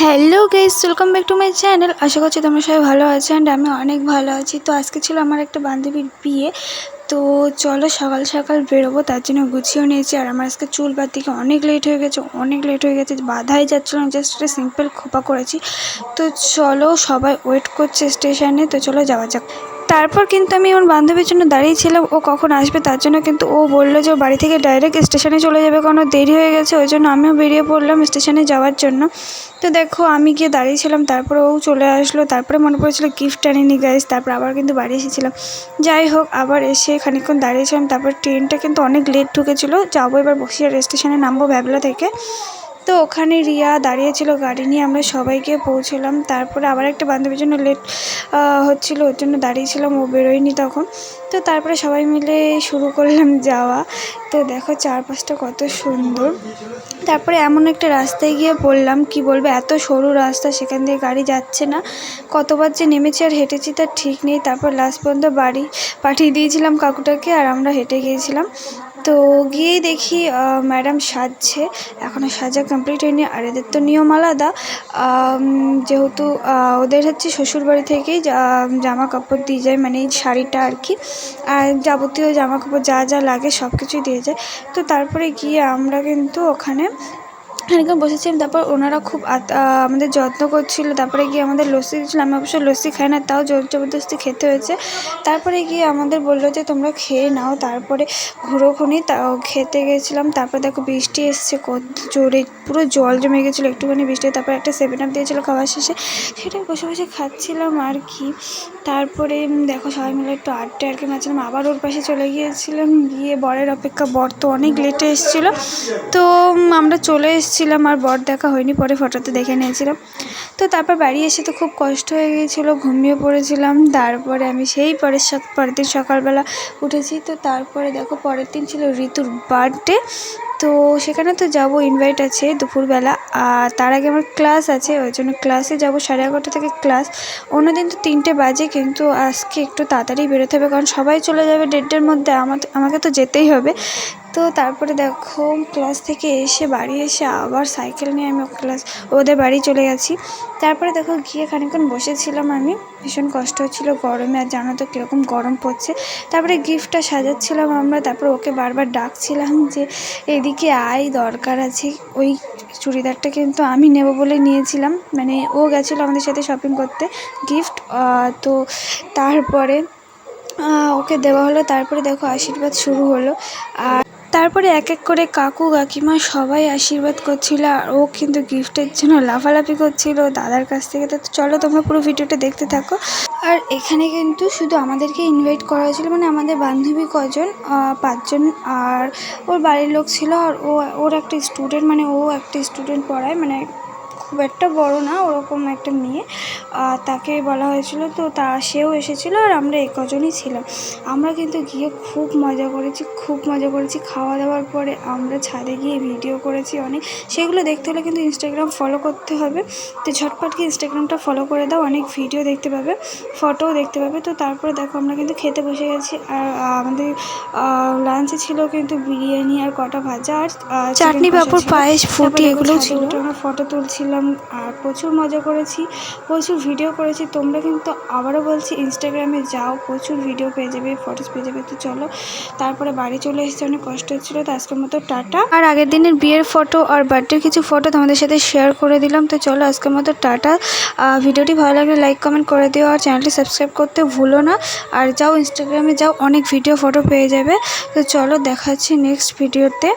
Hello guys, welcome back to my channel. আশা করছি তোমরা সবাই ভালো আছো অ্যান্ড আমি অনেক ভালো আছি। তো আজকে ছিল আমার একটা বান্ধবীর বিয়ে। তো চলো সকাল সকাল বেরোবো, তার জন্য গুছিয়েও নিয়েছি। আর আমার আজকে চুল বাঁধতে অনেক লেট হয়ে গেছে, বাধাই যাচ্ছিল না, জাস্ট একটা সিম্পল খোপা করেছি। তো চলো, সবাই ওয়েট করছে স্টেশনে, তো চলো যাওয়া যাক। তারপর কিন্তু আমি আমার বান্ধবীর জন্য দাঁড়িয়েছিলাম ও কখন আসবে তার জন্য, কিন্তু ও বললো যে ও বাড়ি থেকে ডাইরেক্ট স্টেশনে চলে যাবে, কারণ দেরি হয়ে গেছে। ওই জন্য আমিও বেরিয়ে পড়লাম স্টেশনে যাওয়ার জন্য। তো দেখো আমি গিয়ে দাঁড়িয়েছিলাম, তারপরে ও চলে আসলো। তারপরে মনে পড়েছিল গিফট আনিনি গাইস, তারপর আবার কিন্তু বাড়ি এসেছিলাম। যাই হোক, আবার এসে খানিকক্ষণ দাঁড়িয়েছিলাম। তারপর ট্রেনটা কিন্তু অনেক লেট ঢুকেছিলো। যাবো এবার বসিরহাট স্টেশনে, নামবো ভ্যাবলা থেকে। তো ওখানে রিয়া দাঁড়িয়েছিল, গাড়ি নিয়ে আমরা সবাই গিয়ে পৌঁছলাম। তারপরে আবার একটা বান্ধবীর জন্য লেট হচ্ছিলো, ওর জন্য দাঁড়িয়েছিলাম, ও বেরোয়নি তখন। তো তারপরে সবাই মিলে শুরু করলাম যাওয়া। তো দেখো চারপাশটা কত সুন্দর। তারপরে এমন একটা রাস্তায় গিয়ে পড়লাম, কি বলবো, এত সরু রাস্তা, সেখান দিয়ে গাড়ি যাচ্ছে না। কতবার যে নেমেছি আর হেঁটেছি তার ঠিক নেই। তারপর লাস্ট পর্যন্ত বাড়ি পাঠিয়ে দিয়েছিলাম কাকুটাকে, আর আমরা হেঁটে গিয়েছিলাম। তো গিয়েই দেখি ম্যাডাম সাজছে, এখনও সাজা কমপ্লিট হয়নি। আর এদের তো নিয়ম আলাদা, যেহেতু ওদের হচ্ছে শ্বশুরবাড়ি থেকেই জামা কাপড় দিয়ে যায়, মানে এই শাড়িটা আর কি, আর যাবতীয় জামা কাপড় যা যা লাগে সব কিছুই দিয়ে যায়। তো তারপরে গিয়ে আমরা কিন্তু ওখানে খানিকক্ষণ বসেছিলাম। তারপর ওনারা খুব আমাদের যত্ন করছিল। তারপরে গিয়ে আমাদের লস্যি দিয়েছিলো, আমি অবশ্য লস্যি খাই না, তাও জোর জবরদস্তি খেতে হয়েছে। তারপরে গিয়ে আমাদের বললো যে তোমরা খেয়ে নাও। তারপরে ঘুরোঘুরি খেতে গেছিলাম। তারপর দেখো বৃষ্টি এসছে কত জোরে, পুরো জল জমে গেছিলো একটুখানি বৃষ্টি। তারপর একটা 7 আপ দিয়েছিলো খাওয়ার শেষে, সেটাই বসে বসে খাচ্ছিলাম আর কি। তারপরে দেখো সবাই মিলে একটু আড্ডা আর কি মারছিলাম। আবার ওর পাশে চলে গিয়েছিলাম, গিয়ে বরের অপেক্ষা, বর তো অনেক লেটে এসেছিলো। তো আমরা চলে এসেছিলাম, আর বর দেখা হয়নি, পরে ফটোতে দেখে নিয়েছিলাম। তো তারপর বাড়ি এসে তো খুব কষ্ট হয়ে গিয়েছিলো, ঘুমিয়ে পড়েছিলাম। তারপরে আমি সেই পরের দিন সকালবেলা উঠেছি। তো তারপরে দেখো পরের দিন ছিল ঋতুর বার্থডে। তো সেখানে তো যাবো, ইনভাইট আছে দুপুরবেলা। আর তার আগে আমার ক্লাস আছে, ওই জন্য ক্লাসে যাবো, 11:30 থেকে ক্লাস। অন্যদিন তো 3টে বাজে, কিন্তু আজকে একটু তাড়াতাড়ি বেরোতে হবে, কারণ সবাই চলে যাবে 1:30-এর মধ্যে, আমাকে তো যেতেই হবে। তো তারপরে দেখো ক্লাস থেকে এসে বাড়ি এসে আবার সাইকেল নিয়ে আমি ওদের বাড়ি চলে গেছি। তারপরে দেখো গিয়ে খানিকক্ষণ বসেছিলাম আমি, ভীষণ কষ্ট হচ্ছিলো গরমে, আর জানো তো কীরকম গরম পড়ছে। তারপরে গিফটটা সাজাচ্ছিলাম আমরা, তারপরে ওকে বারবার ডাকছিলাম যে এদিকে আয়, দরকার আছে। ওই চুড়িদারটা কিন্তু আমি নেব বলে নিয়েছিলাম, মানে ও গেছিলো আমাদের সাথে শপিং করতে গিফট। তো তারপরে ওকে দেওয়া হলো। তারপরে দেখো আশীর্বাদ শুরু হলো, আর তারপরে এক এক করে কাকু কাকিমা সবাই আশীর্বাদ করছিল, আর ও কিন্তু গিফটের জন্য লাফালাফি করছিল দাদার কাছ থেকে। তো চলো তোমরা পুরো ভিডিওটা দেখতে থাকো। আর এখানে কিন্তু শুধু আমাদেরকে ইনভাইট করা হয়েছিল, মানে আমাদের বান্ধবী কজন, 5জন, আর ওর বাড়ির লোক ছিল, আর ওর একটা স্টুডেন্ট, মানে ও একটা স্টুডেন্ট পড়ায়, মানে খুব একটা বড় না, ওরকম একটা মেয়ে, তাকে বলা হয়েছিল। তো সেও এসেছিলো, আর আমরা কজনই ছিলাম। আমরা কিন্তু গিয়ে খুব মজা করেছি। খাওয়া দাওয়ার পরে আমরা ছাদে গিয়ে ভিডিও করেছি অনেক, সেগুলো দেখতে হলে কিন্তু ইনস্টাগ্রাম ফলো করতে হবে। তো ঝটপট গিয়ে ইনস্টাগ্রামটা ফলো করে দাও, অনেক ভিডিও দেখতে পাবে, ফটোও দেখতে পাবে। তো তারপরে দেখো আমরা কিন্তু খেতে বসে গেছি। আর আমাদের লাঞ্চে ছিল কিন্তু বিরিয়ানি আর কটা ভাজা, আর চাটনি, পাঁপড়, পায়েস, ফুটি এগুলো ছিল। আমরা ফটো তুলছিলাম আর প্রচুর মজা করেছি, প্রচুর ভিডিও করেছি। তোমরা কিন্তু আবারও বলছি ইনস্টাগ্রামে যাও, প্রচুর ভিডিও পেয়ে যাবে, ফটোস পেয়ে যাবে। তো চলো, তারপরে বাড়ি চলে এসেছি, অনেক কষ্ট হচ্ছিলো। তো আজকের মতো টাটা। আর আগের দিনের বিয়ের ফটো আর বার্থডের কিছু ফটো তোমাদের সাথে শেয়ার করে দিলাম। তো চলো আজকের মতো টাটা। ভিডিওটি ভালো লাগলে লাইক কমেন্ট করে দিও, আর চ্যানেলটি সাবস্ক্রাইব করতে ভুলো না। আর যাও ইনস্টাগ্রামে যাও, অনেক ভিডিও ফটো পেয়ে যাবে। তো চলো, দেখা হচ্ছে নেক্সট ভিডিওতে।